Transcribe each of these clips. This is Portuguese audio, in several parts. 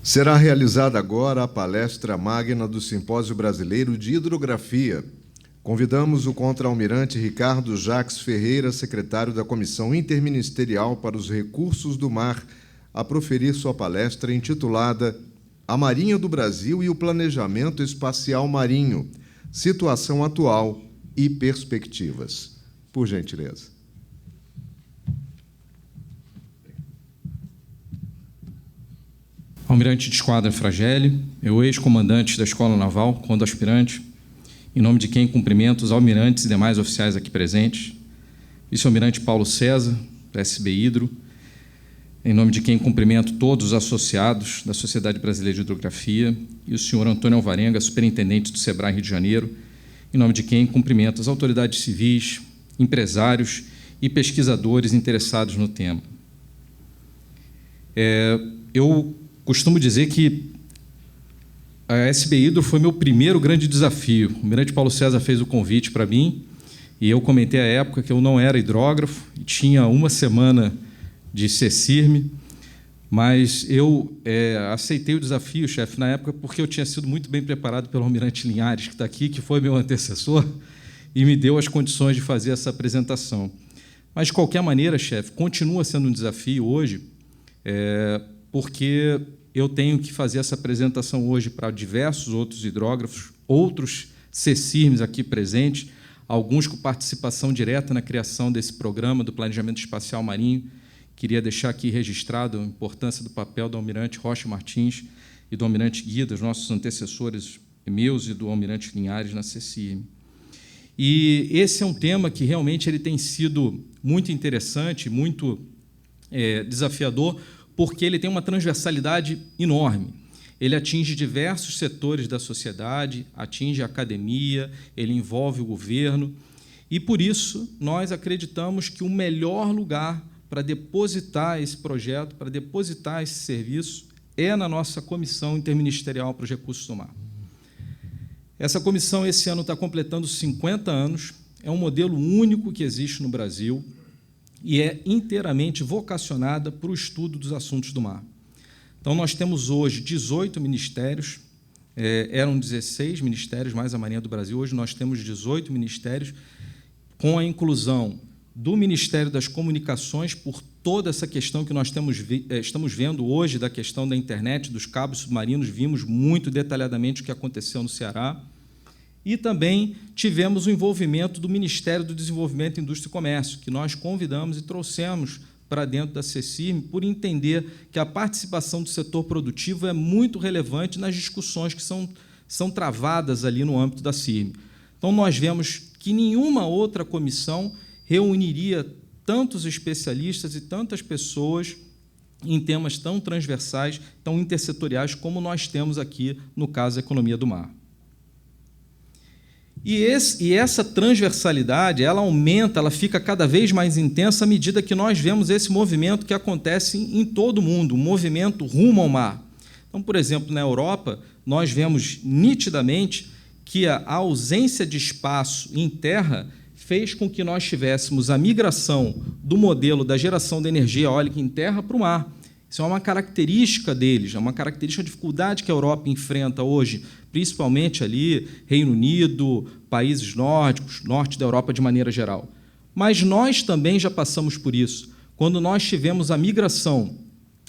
Será realizada agora a palestra magna do Simpósio Brasileiro de Hidrografia. Convidamos o contra-almirante Ricardo Jacques Ferreira, secretário da Comissão Interministerial para os Recursos do Mar, a proferir sua palestra intitulada A Marinha do Brasil e o Planejamento Espacial Marinho, Situação Atual e Perspectivas. Por gentileza. Almirante de Esquadra Fragelli, eu ex-comandante da Escola Naval, quando aspirante, em nome de quem cumprimento os almirantes e demais oficiais aqui presentes, vice-almirante Paulo César, da SB Hidro, em nome de quem cumprimento todos os associados da Sociedade Brasileira de Hidrografia, e o senhor Antônio Alvarenga, superintendente do SEBRAE Rio de Janeiro, em nome de quem cumprimento as autoridades civis, empresários e pesquisadores interessados no tema. Eu costumo dizer que a SB Hidro foi meu primeiro grande desafio. O almirante Paulo César fez o convite para mim e eu comentei à época que eu não era hidrógrafo e tinha uma semana de CECIRM, mas eu aceitei o desafio, chefe, na época, porque eu tinha sido muito bem preparado pelo almirante Linhares, que está aqui, que foi meu antecessor, e me deu as condições de fazer essa apresentação. Mas, de qualquer maneira, chefe, continua sendo um desafio hoje, porque eu tenho que fazer essa apresentação hoje para diversos outros hidrógrafos, outros CECIRMs aqui presentes, alguns com participação direta na criação desse programa do Planejamento Espacial Marinho. Queria deixar aqui registrado a importância do papel do almirante Rocha Martins e do almirante Guida, os nossos antecessores meus e do almirante Linhares na CECIRM. E esse é um tema que realmente ele tem sido muito interessante, muito desafiador, porque ele tem uma transversalidade enorme. Ele atinge diversos setores da sociedade, atinge a academia, ele envolve o governo, e, por isso, nós acreditamos que o melhor lugar para depositar esse projeto, para depositar esse serviço, é na nossa Comissão Interministerial para os Recursos do Mar. Essa comissão, esse ano, está completando 50 anos, é um modelo único que existe no Brasil, e é inteiramente vocacionada para o estudo dos assuntos do mar. Então, nós temos hoje 18 ministérios, eram 16 ministérios, mais a Marinha do Brasil, hoje nós temos 18 ministérios, com a inclusão do Ministério das Comunicações, por toda essa questão que nós estamos vendo hoje, da questão da internet, dos cabos submarinos, vimos muito detalhadamente o que aconteceu no Ceará, e também tivemos o envolvimento do Ministério do Desenvolvimento, Indústria e Comércio, que nós convidamos e trouxemos para dentro da CECIRM, por entender que a participação do setor produtivo é muito relevante nas discussões que são travadas ali no âmbito da CIRM. Então, nós vemos que nenhuma outra comissão reuniria tantos especialistas e tantas pessoas em temas tão transversais, tão intersetoriais, como nós temos aqui no caso da economia do mar. E essa transversalidade, ela aumenta, ela fica cada vez mais intensa à medida que nós vemos esse movimento que acontece em todo o mundo, um movimento rumo ao mar. Então, por exemplo, na Europa, nós vemos nitidamente que a ausência de espaço em terra fez com que nós tivéssemos a migração do modelo da geração de energia eólica em terra para o mar. Isso é uma característica deles, é uma característica da dificuldade que a Europa enfrenta hoje, principalmente ali, Reino Unido, países nórdicos, norte da Europa de maneira geral. Mas nós também já passamos por isso. Quando nós tivemos a migração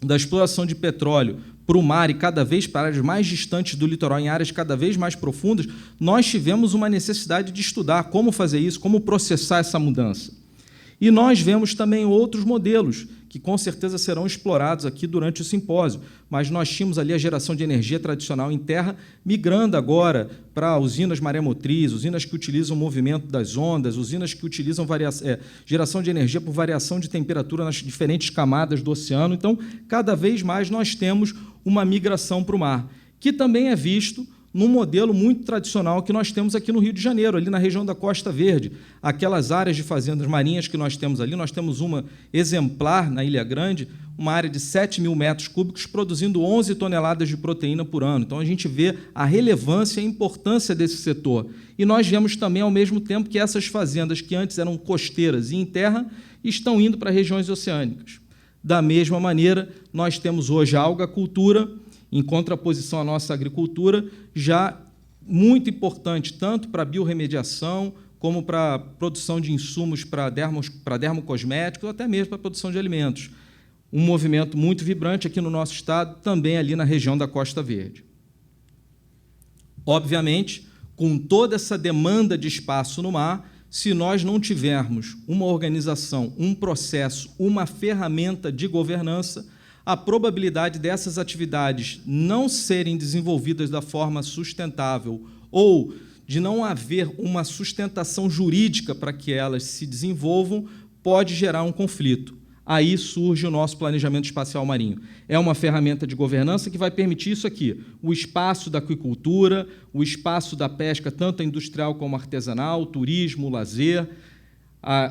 da exploração de petróleo para o mar e cada vez para áreas mais distantes do litoral, em áreas cada vez mais profundas, nós tivemos uma necessidade de estudar como fazer isso, como processar essa mudança. E nós vemos também outros modelos, que com certeza serão explorados aqui durante o simpósio, mas nós tínhamos ali a geração de energia tradicional em terra, migrando agora para usinas maremotriz, usinas que utilizam o movimento das ondas, usinas que utilizam geração de energia por variação de temperatura nas diferentes camadas do oceano. Então, cada vez mais nós temos uma migração para o mar, que também é visto num modelo muito tradicional que nós temos aqui no Rio de Janeiro, ali na região da Costa Verde. Aquelas áreas de fazendas marinhas que nós temos ali, nós temos uma exemplar na Ilha Grande, uma área de 7 mil metros cúbicos, produzindo 11 toneladas de proteína por ano. Então, a gente vê a relevância e a importância desse setor. E nós vemos também, ao mesmo tempo, que essas fazendas que antes eram costeiras e em terra estão indo para regiões oceânicas. Da mesma maneira, nós temos hoje a algacultura em contraposição à nossa agricultura, já muito importante, tanto para a biorremediação, como para a produção de insumos para dermocosméticos, ou até mesmo para a produção de alimentos. Um movimento muito vibrante aqui no nosso estado, também ali na região da Costa Verde. Obviamente, com toda essa demanda de espaço no mar, se nós não tivermos uma organização, um processo, uma ferramenta de governança, a probabilidade dessas atividades não serem desenvolvidas da forma sustentável ou de não haver uma sustentação jurídica para que elas se desenvolvam pode gerar um conflito. Aí surge o nosso planejamento espacial marinho. É uma ferramenta de governança que vai permitir isso aqui, o espaço da aquicultura, o espaço da pesca, tanto industrial como artesanal, turismo, lazer,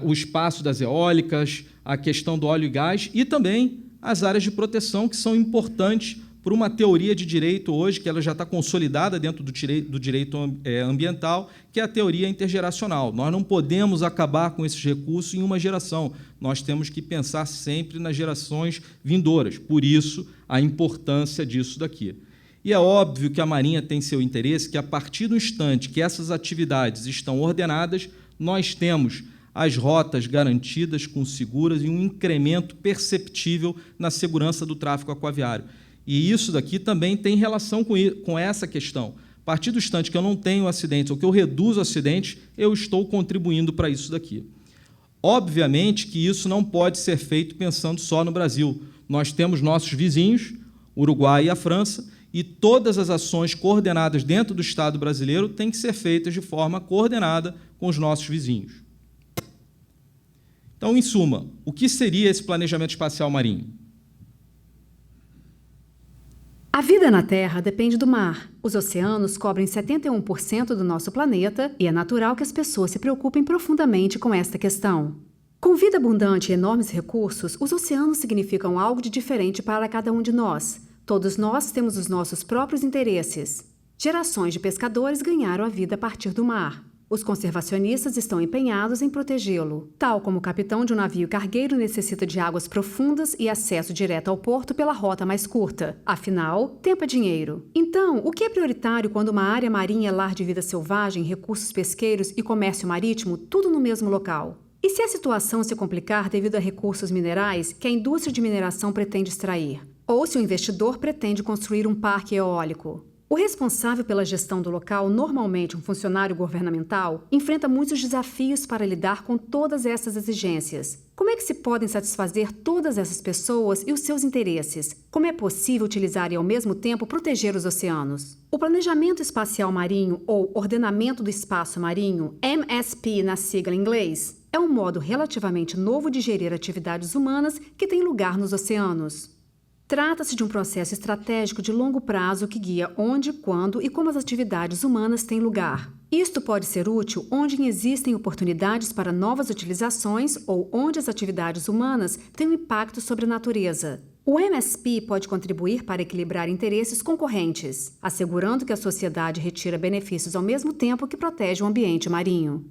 o espaço das eólicas, a questão do óleo e gás e também as áreas de proteção, que são importantes por uma teoria de direito hoje, que ela já está consolidada dentro do direito ambiental, que é a teoria intergeracional. Nós não podemos acabar com esses recursos em uma geração, nós temos que pensar sempre nas gerações vindouras, por isso a importância disso daqui. E é óbvio que a Marinha tem seu interesse, que a partir do instante que essas atividades estão ordenadas, nós temos as rotas garantidas com seguras e um incremento perceptível na segurança do tráfego aquaviário. E isso daqui também tem relação com essa questão. A partir do instante que eu não tenho acidentes ou que eu reduzo acidentes, eu estou contribuindo para isso daqui. Obviamente que isso não pode ser feito pensando só no Brasil. Nós temos nossos vizinhos, o Uruguai e a França, e todas as ações coordenadas dentro do Estado brasileiro têm que ser feitas de forma coordenada com os nossos vizinhos. Então, em suma, o que seria esse planejamento espacial marinho? A vida na Terra depende do mar. Os oceanos cobrem 71% do nosso planeta e é natural que as pessoas se preocupem profundamente com esta questão. Com vida abundante e enormes recursos, os oceanos significam algo de diferente para cada um de nós. Todos nós temos os nossos próprios interesses. Gerações de pescadores ganharam a vida a partir do mar. Os conservacionistas estão empenhados em protegê-lo, tal como o capitão de um navio cargueiro necessita de águas profundas e acesso direto ao porto pela rota mais curta. Afinal, tempo é dinheiro. Então, o que é prioritário quando uma área marinha é lar de vida selvagem, recursos pesqueiros e comércio marítimo, tudo no mesmo local? E se a situação se complicar devido a recursos minerais que a indústria de mineração pretende extrair? Ou se o investidor pretende construir um parque eólico? O responsável pela gestão do local, normalmente um funcionário governamental, enfrenta muitos desafios para lidar com todas essas exigências. Como é que se podem satisfazer todas essas pessoas e os seus interesses? Como é possível utilizar e, ao mesmo tempo, proteger os oceanos? O Planejamento Espacial Marinho, ou Ordenamento do Espaço Marinho, MSP na sigla em inglês, é um modo relativamente novo de gerir atividades humanas que tem lugar nos oceanos. Trata-se de um processo estratégico de longo prazo que guia onde, quando e como as atividades humanas têm lugar. Isto pode ser útil onde existem oportunidades para novas utilizações ou onde as atividades humanas têm um impacto sobre a natureza. O MSP pode contribuir para equilibrar interesses concorrentes, assegurando que a sociedade retira benefícios ao mesmo tempo que protege o ambiente marinho.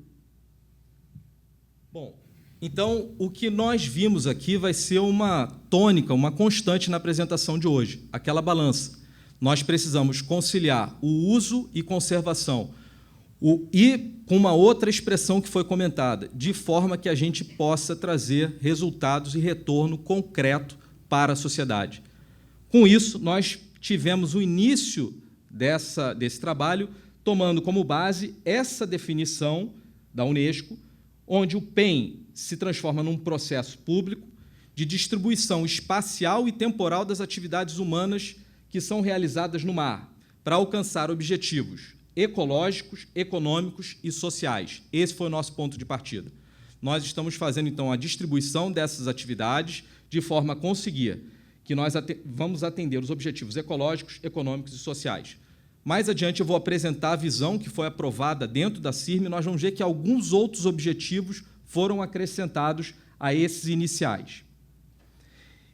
Bom, então, o que nós vimos aqui vai ser uma tônica, uma constante na apresentação de hoje, aquela balança. Nós precisamos conciliar o uso e conservação, e com uma outra expressão que foi comentada, de forma que a gente possa trazer resultados e retorno concreto para a sociedade. Com isso, nós tivemos o início desse trabalho, tomando como base essa definição da Unesco, onde o PEN se transforma num processo público de distribuição espacial e temporal das atividades humanas que são realizadas no mar, para alcançar objetivos ecológicos, econômicos e sociais. Esse foi o nosso ponto de partida. Nós estamos fazendo, então, a distribuição dessas atividades de forma a conseguir que nós vamos atender os objetivos ecológicos, econômicos e sociais. Mais adiante eu vou apresentar a visão que foi aprovada dentro da CIRM e nós vamos ver que alguns outros objetivos foram acrescentados a esses iniciais.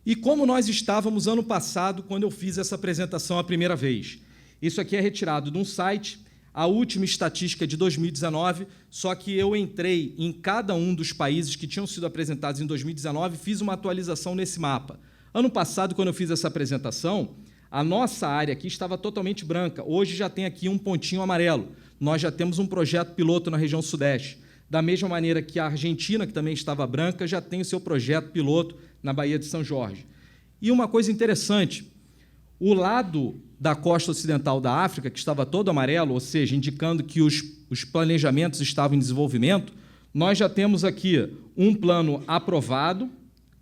E como nós estávamos ano passado, quando eu fiz essa apresentação a primeira vez? Isso aqui é retirado de um site, a última estatística é de 2019, só que eu entrei em cada um dos países que tinham sido apresentados em 2019 e fiz uma atualização nesse mapa. Ano passado, quando eu fiz essa apresentação, A nossa área aqui estava totalmente branca. Hoje já tem aqui um pontinho amarelo. Nós já temos um projeto piloto na região sudeste. Da mesma maneira que a Argentina, que também estava branca, já tem o seu projeto piloto na Baía de São Jorge. E uma coisa interessante, o lado da costa ocidental da África, que estava todo amarelo, ou seja, indicando que os planejamentos estavam em desenvolvimento, nós já temos aqui um plano aprovado,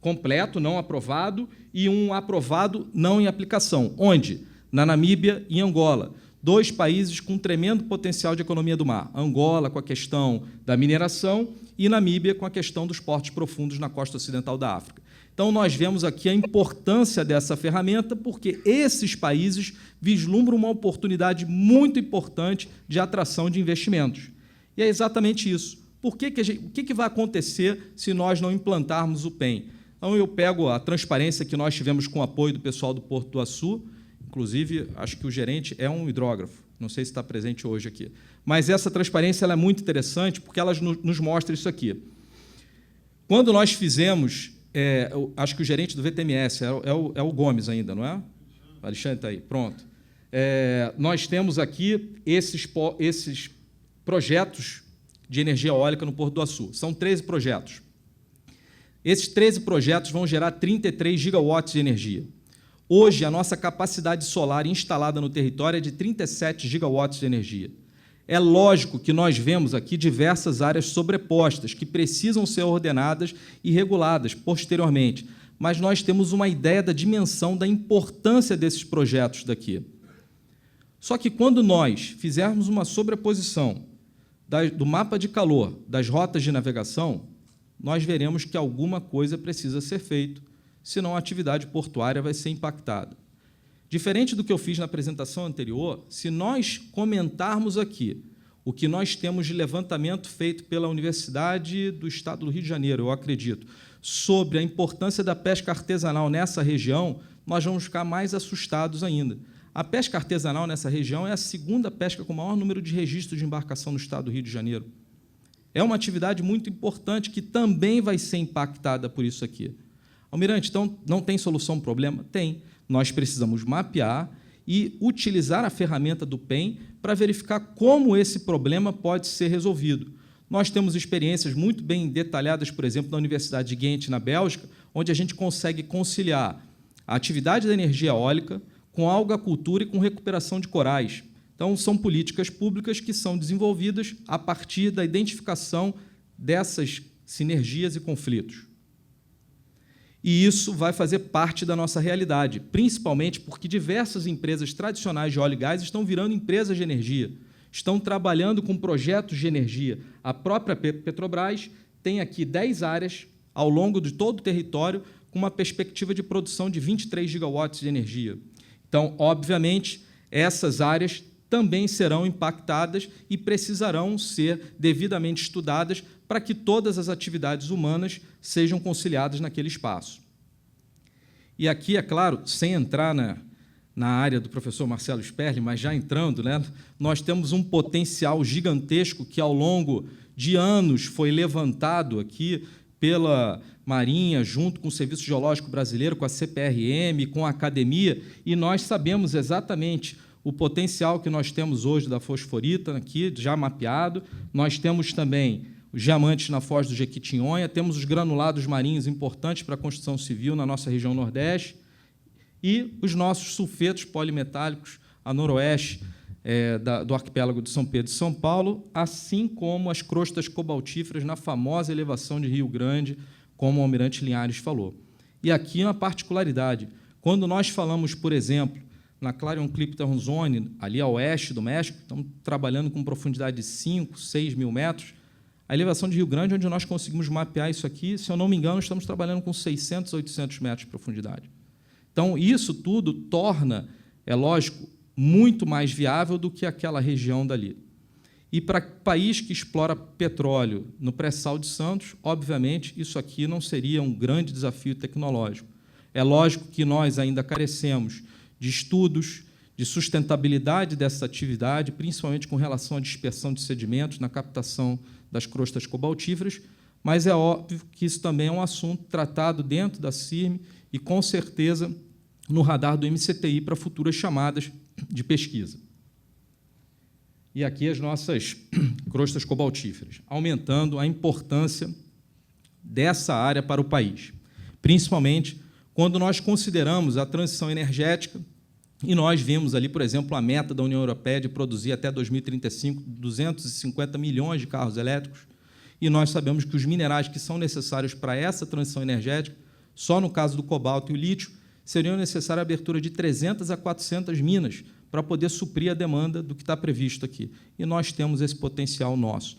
completo, não aprovado, e um aprovado não em aplicação. Onde? Na Namíbia e Angola. 2 países com tremendo potencial de economia do mar. Angola, com a questão da mineração, e Namíbia, com a questão dos portos profundos na costa ocidental da África. Então, nós vemos aqui a importância dessa ferramenta, porque esses países vislumbram uma oportunidade muito importante de atração de investimentos. E é exatamente isso. O que vai acontecer se nós não implantarmos o PEM? Então, eu pego a transparência que nós tivemos com o apoio do pessoal do Porto do Açu, inclusive, acho que o gerente é um hidrógrafo, não sei se está presente hoje aqui. Mas essa transparência ela é muito interessante, porque ela nos mostra isso aqui. Quando nós fizemos, acho que o gerente do VTMS é o Gomes ainda, não é? O Alexandre está aí, pronto. Nós temos aqui esses projetos de energia eólica no Porto do Açu. São 13 projetos. Esses 13 projetos vão gerar 33 gigawatts de energia. Hoje, a nossa capacidade solar instalada no território é de 37 gigawatts de energia. É lógico que nós vemos aqui diversas áreas sobrepostas que precisam ser ordenadas e reguladas posteriormente, mas nós temos uma ideia da dimensão, da importância desses projetos daqui. Só que, quando nós fizermos uma sobreposição do mapa de calor das rotas de navegação, nós veremos que alguma coisa precisa ser feita, senão a atividade portuária vai ser impactada. Diferente do que eu fiz na apresentação anterior, se nós comentarmos aqui o que nós temos de levantamento feito pela Universidade do Estado do Rio de Janeiro, eu acredito, sobre a importância da pesca artesanal nessa região, nós vamos ficar mais assustados ainda. A pesca artesanal nessa região é a segunda pesca com o maior número de registros de embarcação no Estado do Rio de Janeiro. É uma atividade muito importante que também vai ser impactada por isso aqui. Almirante, então, não tem solução para o problema? Tem. Nós precisamos mapear e utilizar a ferramenta do PEM para verificar como esse problema pode ser resolvido. Nós temos experiências muito bem detalhadas, por exemplo, na Universidade de Ghent, na Bélgica, onde a gente consegue conciliar a atividade da energia eólica com algacultura e com recuperação de corais. Então, são políticas públicas que são desenvolvidas a partir da identificação dessas sinergias e conflitos. E isso vai fazer parte da nossa realidade, principalmente porque diversas empresas tradicionais de óleo e gás estão virando empresas de energia, estão trabalhando com projetos de energia. A própria Petrobras tem aqui 10 áreas ao longo de todo o território com uma perspectiva de produção de 23 gigawatts de energia. Então, obviamente, essas áreas também serão impactadas e precisarão ser devidamente estudadas para que todas as atividades humanas sejam conciliadas naquele espaço. E aqui, é claro, sem entrar na área do professor Marcelo Sperling, mas já entrando, né, nós temos um potencial gigantesco que, ao longo de anos, foi levantado aqui pela Marinha, junto com o Serviço Geológico Brasileiro, com a CPRM, com a academia, e nós sabemos exatamente o potencial que nós temos hoje da fosforita aqui, já mapeado. Nós temos também os diamantes na foz do Jequitinhonha, temos os granulados marinhos importantes para a construção civil na nossa região Nordeste e os nossos sulfetos polimetálicos a noroeste do arquipélago de São Pedro e São Paulo, assim como as crostas cobaltíferas na famosa elevação de Rio Grande, como o almirante Linhares falou. E aqui uma particularidade. Quando nós falamos, por exemplo, na Clarion-Clipperton Zone, ali a oeste do México, estamos trabalhando com profundidade de 5, 6 mil metros, a elevação de Rio Grande, onde nós conseguimos mapear isso aqui, se eu não me engano, estamos trabalhando com 600, 800 metros de profundidade. Então, isso tudo torna, é lógico, muito mais viável do que aquela região dali. E para país que explora petróleo no pré-sal de Santos, obviamente, isso aqui não seria um grande desafio tecnológico. É lógico que nós ainda carecemos de estudos de sustentabilidade dessa atividade, principalmente com relação à dispersão de sedimentos na captação das crostas cobaltíferas, mas é óbvio que isso também é um assunto tratado dentro da CIRM e, com certeza, no radar do MCTI para futuras chamadas de pesquisa. E aqui as nossas crostas cobaltíferas, aumentando a importância dessa área para o país, principalmente quando nós consideramos a transição energética e nós vimos ali, por exemplo, a meta da União Europeia de produzir até 2035 250 milhões de carros elétricos, e nós sabemos que os minerais que são necessários para essa transição energética, só no caso do cobalto e o lítio, seriam necessária a abertura de 300 a 400 minas para poder suprir a demanda do que está previsto aqui. E nós temos esse potencial nosso.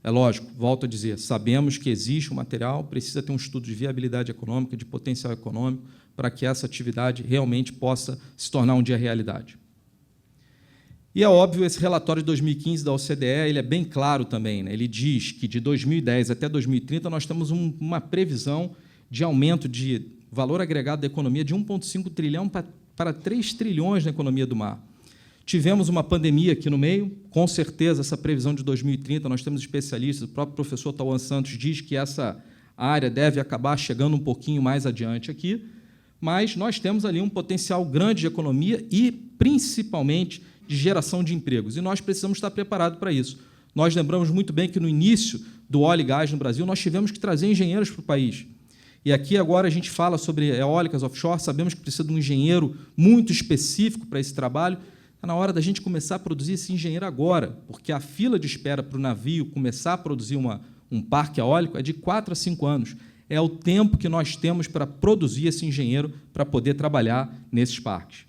É lógico, volto a dizer, sabemos que existe o material, precisa ter um estudo de viabilidade econômica, de potencial econômico, para que essa atividade realmente possa se tornar um dia realidade. E é óbvio, esse relatório de 2015 da OCDE ele é bem claro também, né? Ele diz que de 2010 até 2030 nós temos uma previsão de aumento de valor agregado da economia de 1,5 trilhão para 3 trilhões na economia do mar. Tivemos uma pandemia aqui no meio, com certeza essa previsão de 2030, nós temos especialistas, o próprio professor Tauan Santos diz que essa área deve acabar chegando um pouquinho mais adiante aqui, mas nós temos ali um potencial grande de economia e, principalmente, de geração de empregos, e nós precisamos estar preparados para isso. Nós lembramos muito bem que, no início do óleo e gás no Brasil, nós tivemos que trazer engenheiros para o país. E aqui agora a gente fala sobre eólicas offshore, sabemos que precisa de um engenheiro muito específico para esse trabalho. Está na hora da gente começar a produzir esse engenheiro agora, porque a fila de espera para o navio começar a produzir um parque eólico é de 4 a 5 anos. É o tempo que nós temos para produzir esse engenheiro para poder trabalhar nesses parques.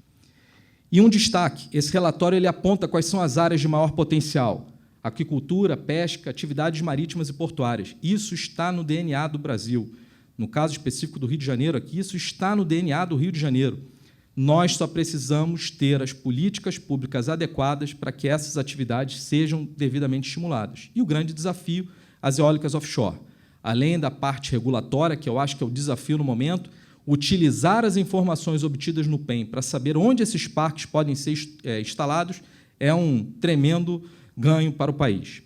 E um destaque, esse relatório ele aponta quais são as áreas de maior potencial: aquicultura, pesca, atividades marítimas e portuárias. Isso está no DNA do Brasil. No caso específico do Rio de Janeiro, aqui, isso está no DNA do Rio de Janeiro. Nós só precisamos ter as políticas públicas adequadas para que essas atividades sejam devidamente estimuladas. E o grande desafio, as eólicas offshore. Além da parte regulatória, que eu acho que é o desafio no momento, utilizar as informações obtidas no PEM para saber onde esses parques podem ser instalados é um tremendo ganho para o país.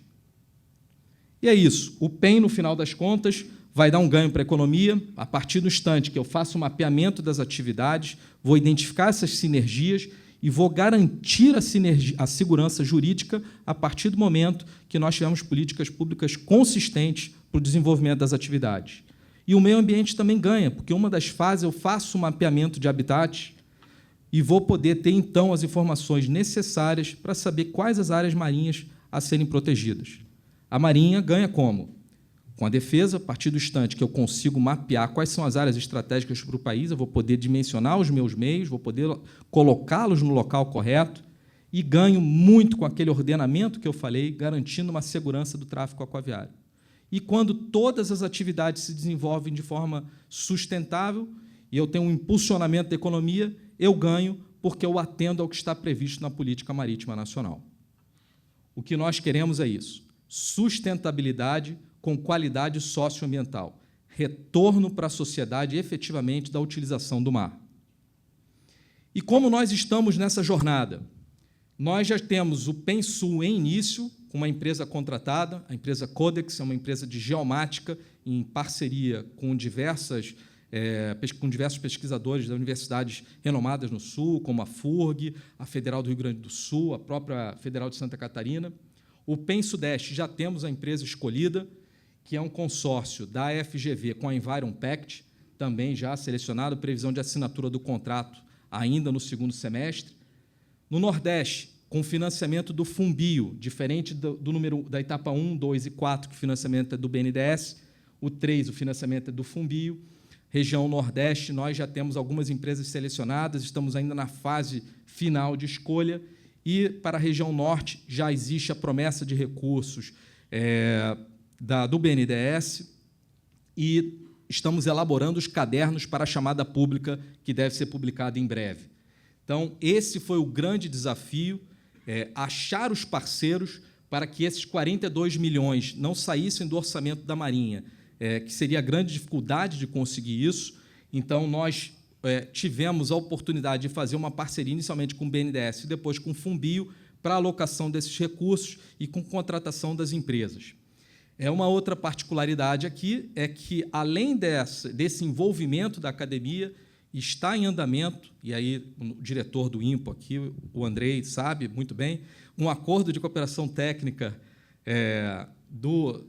E é isso. O PEM, no final das contas, vai dar um ganho para a economia, a partir do instante que eu faço o mapeamento das atividades, vou identificar essas sinergias e vou garantir a segurança jurídica a partir do momento que nós tivermos políticas públicas consistentes para o desenvolvimento das atividades. E o meio ambiente também ganha, porque uma das fases eu faço o mapeamento de habitats e vou poder ter, então, as informações necessárias para saber quais as áreas marinhas a serem protegidas. A Marinha ganha como? Com a defesa, a partir do instante que eu consigo mapear quais são as áreas estratégicas para o país, eu vou poder dimensionar os meus meios, vou poder colocá-los no local correto e ganho muito com aquele ordenamento que eu falei, garantindo uma segurança do tráfego aquaviário. E quando todas as atividades se desenvolvem de forma sustentável e eu tenho um impulsionamento da economia, eu ganho porque eu atendo ao que está previsto na política marítima nacional. O que nós queremos é isso: sustentabilidade com qualidade socioambiental, retorno para a sociedade efetivamente da utilização do mar. E como nós estamos nessa jornada? Nós já temos o PENSUL em início, com uma empresa contratada, a empresa Codex, é uma empresa de geomática, em parceria com diversos pesquisadores das universidades renomadas no Sul, como a FURG, a Federal do Rio Grande do Sul, a própria Federal de Santa Catarina. O PEN Sudeste, já temos a empresa escolhida, que é um consórcio da FGV com a Environ Pact, também já selecionado, previsão de assinatura do contrato ainda no segundo semestre. No Nordeste, com financiamento do Fumbio, diferente do número da etapa 1, 2 e 4, que o financiamento é do BNDES, o 3, o financiamento é do Fumbio. Região Nordeste, nós já temos algumas empresas selecionadas, estamos ainda na fase final de escolha, e para a região Norte já existe a promessa de recursos do BNDES e estamos elaborando os cadernos para a chamada pública, que deve ser publicada em breve. Então, esse foi o grande desafio, achar os parceiros para que esses 42 milhões não saíssem do orçamento da Marinha, que seria a grande dificuldade de conseguir isso. Então, nós tivemos a oportunidade de fazer uma parceria inicialmente com o BNDES e depois com o Fumbio para a alocação desses recursos e com contratação das empresas. Uma outra particularidade aqui é que, além desse envolvimento da academia, está em andamento, e aí o diretor do INPO aqui, o Andrei, sabe muito bem, um acordo de cooperação técnica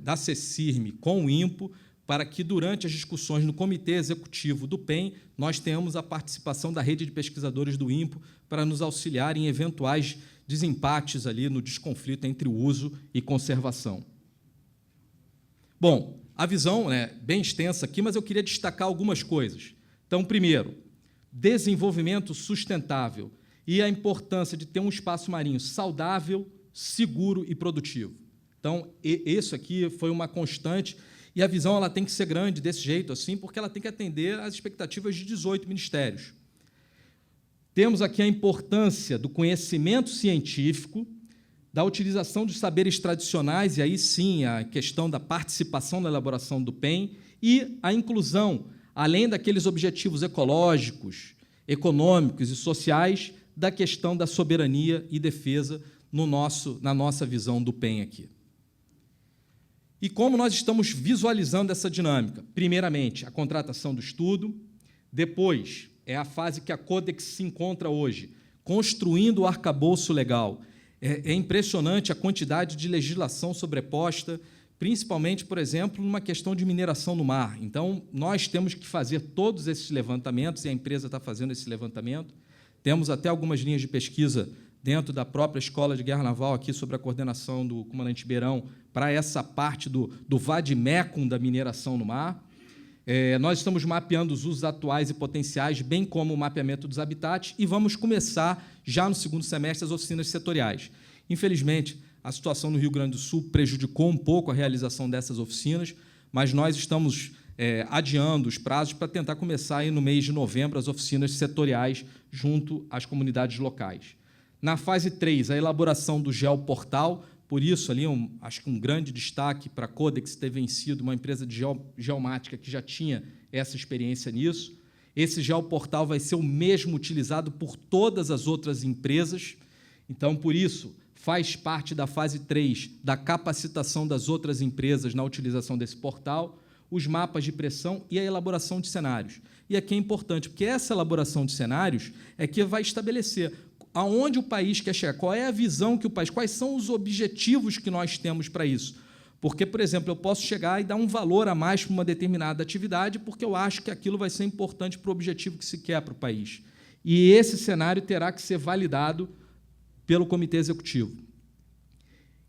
da CECIRM com o INPO, para que, durante as discussões no Comitê Executivo do PEN, nós tenhamos a participação da rede de pesquisadores do INPO para nos auxiliar em eventuais desempates ali no desconflito entre o uso e conservação. Bom, a visão é bem extensa aqui, mas eu queria destacar algumas coisas. Então, primeiro, desenvolvimento sustentável e a importância de ter um espaço marinho saudável, seguro e produtivo. Então, isso aqui foi uma constante, e a visão ela tem que ser grande desse jeito, assim, porque ela tem que atender às expectativas de 18 ministérios. Temos aqui a importância do conhecimento científico, da utilização dos saberes tradicionais, e aí sim a questão da participação na elaboração do PEN, e a inclusão, além daqueles objetivos ecológicos, econômicos e sociais, da questão da soberania e defesa na nossa visão do PEN aqui. E como nós estamos visualizando essa dinâmica? Primeiramente, a contratação do estudo, depois, é a fase que a Codex se encontra hoje, construindo o arcabouço legal. É impressionante a quantidade de legislação sobreposta, principalmente, por exemplo, numa questão de mineração no mar. Então, nós temos que fazer todos esses levantamentos, e a empresa está fazendo esse levantamento. Temos até algumas linhas de pesquisa dentro da própria Escola de Guerra Naval, aqui sobre a coordenação do comandante Beirão, para essa parte do vademecum da mineração no mar. Nós estamos mapeando os usos atuais e potenciais, bem como o mapeamento dos habitats, e vamos começar, já no segundo semestre, as oficinas setoriais. Infelizmente, a situação no Rio Grande do Sul prejudicou um pouco a realização dessas oficinas, mas nós estamos adiando os prazos para tentar começar aí no mês de novembro as oficinas setoriais junto às comunidades locais. Na fase 3, a elaboração do geoportal, por isso, ali, acho que um grande destaque para a Codex ter vencido uma empresa de geomática que já tinha essa experiência nisso. Esse geoportal vai ser o mesmo utilizado por todas as outras empresas, então, por isso, faz parte da fase 3 da capacitação das outras empresas na utilização desse portal, os mapas de pressão e a elaboração de cenários. E aqui é importante, porque essa elaboração de cenários é que vai estabelecer aonde o país quer chegar, qual é a visão que o país, quais são os objetivos que nós temos para isso. Porque, por exemplo, eu posso chegar e dar um valor a mais para uma determinada atividade porque eu acho que aquilo vai ser importante para o objetivo que se quer para o país. E esse cenário terá que ser validado pelo Comitê Executivo.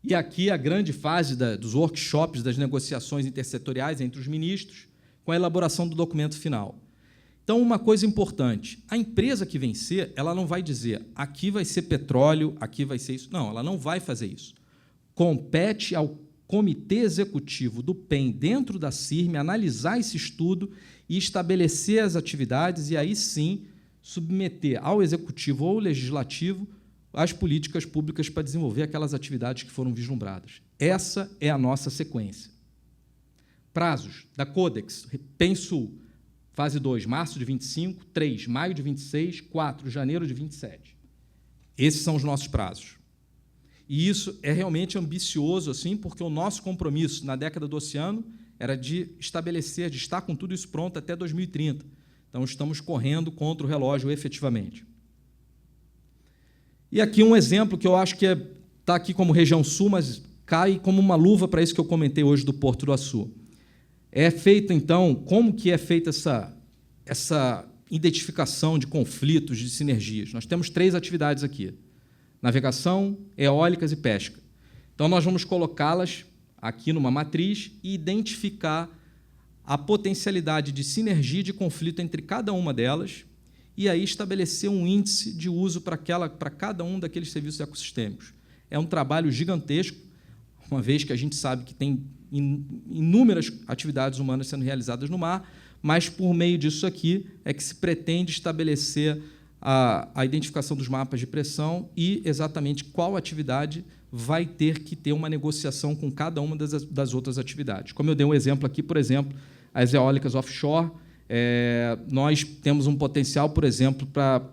E aqui a grande fase dos workshops, das negociações intersetoriais entre os ministros, com a elaboração do documento final. Então, uma coisa importante, a empresa que vencer, ela não vai dizer aqui vai ser petróleo, aqui vai ser isso. Não, ela não vai fazer isso. Compete ao Comitê Executivo do PEN, dentro da CIRM, analisar esse estudo e estabelecer as atividades e, aí sim, submeter ao Executivo ou Legislativo as políticas públicas para desenvolver aquelas atividades que foram vislumbradas. Essa é a nossa sequência. Prazos da Codex, PEN Sul, fase 2, março de 25, 3, maio de 26, 4, janeiro de 27. Esses são os nossos prazos. E isso é realmente ambicioso, assim, porque o nosso compromisso na década do oceano era de estabelecer, de estar com tudo isso pronto até 2030. Então, estamos correndo contra o relógio efetivamente. E aqui um exemplo que eu acho que está aqui como região sul, mas cai como uma luva para isso que eu comentei hoje do Porto do Açu. É feita, então, como que é feita essa identificação de conflitos, de sinergias? Nós temos 3 atividades aqui: navegação, eólicas e pesca. Então, nós vamos colocá-las aqui numa matriz e identificar a potencialidade de sinergia e de conflito entre cada uma delas e aí estabelecer um índice de uso para cada um daqueles serviços ecossistêmicos. É um trabalho gigantesco, uma vez que a gente sabe que tem inúmeras atividades humanas sendo realizadas no mar, mas, por meio disso aqui, é que se pretende estabelecer a identificação dos mapas de pressão e exatamente qual atividade vai ter que ter uma negociação com cada uma das outras atividades. Como eu dei um exemplo aqui, por exemplo, as eólicas offshore, nós temos um potencial, por exemplo, para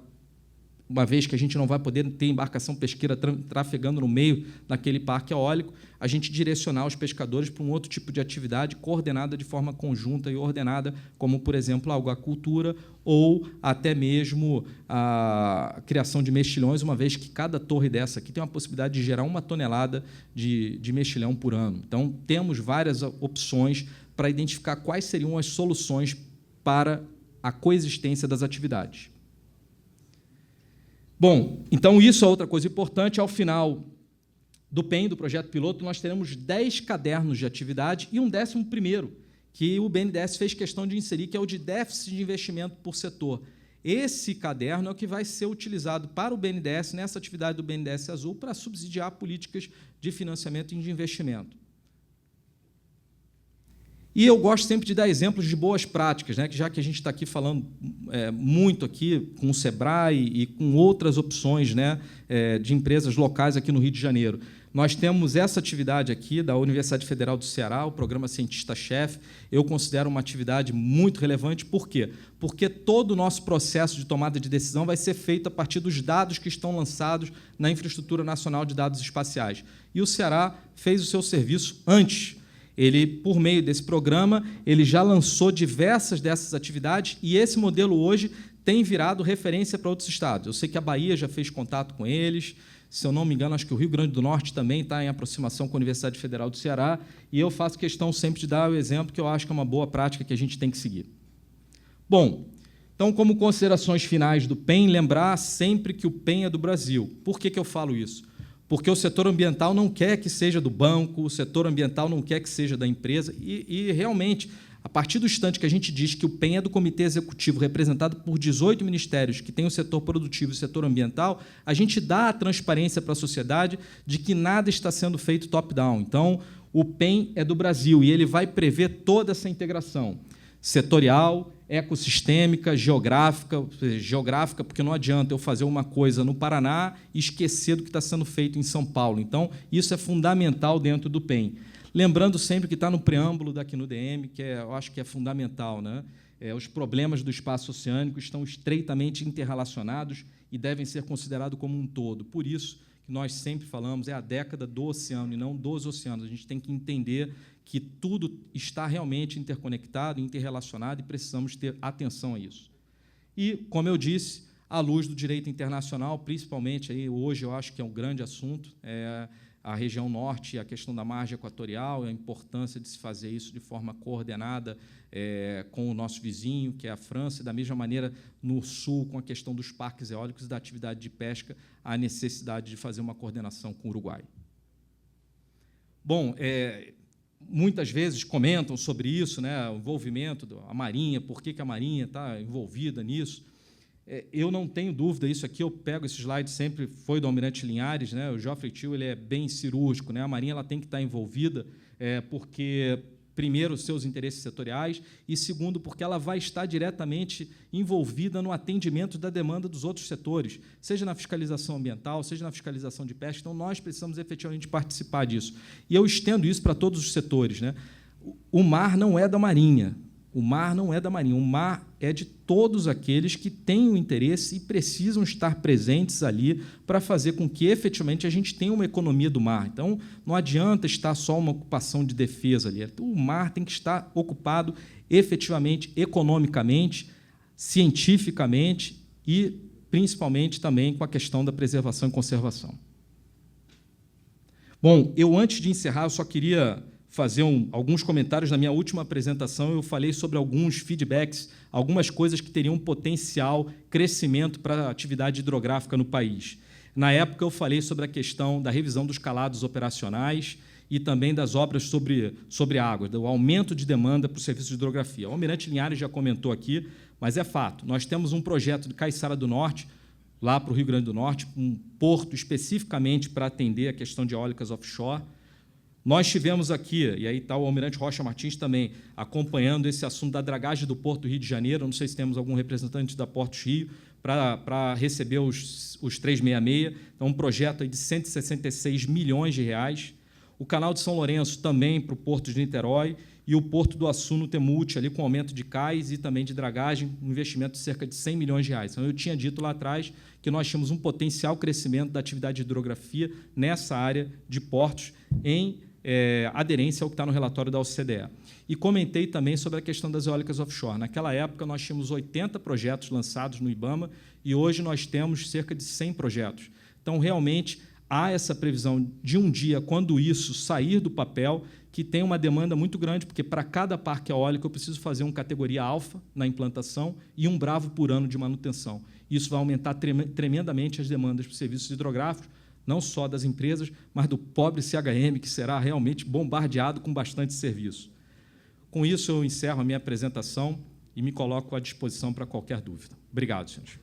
uma vez que a gente não vai poder ter embarcação pesqueira trafegando no meio daquele parque eólico, a gente direcionar os pescadores para um outro tipo de atividade coordenada de forma conjunta e ordenada, como, por exemplo, a algacultura ou até mesmo a criação de mexilhões, uma vez que cada torre dessa aqui tem uma possibilidade de gerar 1 tonelada de mexilhão por ano. Então, temos várias opções para identificar quais seriam as soluções para a coexistência das atividades. Bom, então isso é outra coisa importante. Ao final do PEN, do projeto piloto, nós teremos 10 cadernos de atividade e um 11º, que o BNDES fez questão de inserir, que é o de déficit de investimento por setor. Esse caderno é o que vai ser utilizado para o BNDES, nessa atividade do BNDES Azul, para subsidiar políticas de financiamento e de investimento. E eu gosto sempre de dar exemplos de boas práticas, né? Que já que a gente está aqui falando muito aqui com o SEBRAE e com outras opções, né, de empresas locais aqui no Rio de Janeiro. Nós temos essa atividade aqui da Universidade Federal do Ceará, o Programa Cientista-Chefe. Eu considero uma atividade muito relevante. Por quê? Porque todo o nosso processo de tomada de decisão vai ser feito a partir dos dados que estão lançados na Infraestrutura Nacional de Dados Espaciais. E o Ceará fez o seu serviço antes. Ele, por meio desse programa, ele já lançou diversas dessas atividades e esse modelo hoje tem virado referência para outros estados. Eu sei que a Bahia já fez contato com eles, se eu não me engano, acho que o Rio Grande do Norte também está em aproximação com a Universidade Federal do Ceará, e eu faço questão sempre de dar o exemplo que eu acho que é uma boa prática que a gente tem que seguir. Bom, então, como considerações finais do PEN, lembrar sempre que o PEN é do Brasil. Por que eu falo isso? Porque o setor ambiental não quer que seja do banco, o setor ambiental não quer que seja da empresa, e realmente, a partir do instante que a gente diz que o PEN é do Comitê Executivo, representado por 18 ministérios, que tem o setor produtivo e o setor ambiental, a gente dá a transparência para a sociedade de que nada está sendo feito top-down. Então, o PEN é do Brasil, e ele vai prever toda essa integração setorial, ecossistêmica, geográfica, porque não adianta eu fazer uma coisa no Paraná e esquecer do que está sendo feito em São Paulo. Então, isso é fundamental dentro do PEN. Lembrando sempre que está no preâmbulo da CNUDM, que eu acho que é fundamental, né? Os problemas do espaço oceânico estão estreitamente interrelacionados e devem ser considerados como um todo. Por isso que nós sempre falamos, é a década do oceano e não dos oceanos. A gente tem que entender que tudo está realmente interconectado, interrelacionado, e precisamos ter atenção a isso. E, como eu disse, à luz do direito internacional, principalmente, aí, hoje eu acho que é um grande assunto, a região norte e a questão da margem equatorial, a importância de se fazer isso de forma coordenada com o nosso vizinho, que é a França, e, da mesma maneira, no sul, com a questão dos parques eólicos e da atividade de pesca, a necessidade de fazer uma coordenação com o Uruguai. Bom, muitas vezes comentam sobre isso, né, o envolvimento da Marinha, por que a Marinha está envolvida nisso. Eu não tenho dúvida, isso aqui eu pego esse slide, sempre foi do Almirante Linhares, né, o Geoffrey Teal ele é bem cirúrgico, né, a Marinha ela tem que estar envolvida, porque, primeiro, seus interesses setoriais, e, segundo, porque ela vai estar diretamente envolvida no atendimento da demanda dos outros setores, seja na fiscalização ambiental, seja na fiscalização de pesca. Então, nós precisamos efetivamente participar disso. E eu estendo isso para todos os setores, né? O mar não é da Marinha. O mar não é da Marinha. O mar é de todos aqueles que têm o interesse e precisam estar presentes ali para fazer com que, efetivamente, a gente tenha uma economia do mar. Então, não adianta estar só uma ocupação de defesa ali. O mar tem que estar ocupado efetivamente, economicamente, cientificamente e, principalmente, também com a questão da preservação e conservação. Bom, antes de encerrar, eu só queria fazer alguns comentários. Na minha última apresentação, eu falei sobre alguns feedbacks, algumas coisas que teriam potencial crescimento para a atividade hidrográfica no país. Na época, eu falei sobre a questão da revisão dos calados operacionais e também das obras sobre água, do aumento de demanda para o serviço de hidrografia. O Almirante Linhares já comentou aqui, mas é fato. Nós temos um projeto de Caiçara do Norte, lá para o Rio Grande do Norte, um porto especificamente para atender a questão de eólicas offshore. Nós tivemos aqui, e aí está o Almirante Rocha Martins também, acompanhando esse assunto da dragagem do Porto do Rio de Janeiro. Não sei se temos algum representante da Portos Rio para receber os 366. Então, um projeto aí de 166 milhões de reais. O canal de São Lourenço também para o Porto de Niterói e o Porto do Açu no Temute, ali com aumento de cais e também de dragagem, um investimento de cerca de R$100 milhões. Então, eu tinha dito lá atrás que nós tínhamos um potencial crescimento da atividade de hidrografia nessa área de portos em aderência ao que está no relatório da OCDE. E comentei também sobre a questão das eólicas offshore. Naquela época, nós tínhamos 80 projetos lançados no IBAMA e hoje nós temos cerca de 100 projetos. Então, realmente, há essa previsão de um dia, quando isso sair do papel, que tem uma demanda muito grande, porque para cada parque eólico eu preciso fazer uma categoria alfa na implantação e um bravo por ano de manutenção. Isso vai aumentar tremendamente as demandas para serviços hidrográficos, não só das empresas, mas do pobre CHM, que será realmente bombardeado com bastante serviço. Com isso, eu encerro a minha apresentação e me coloco à disposição para qualquer dúvida. Obrigado, senhores.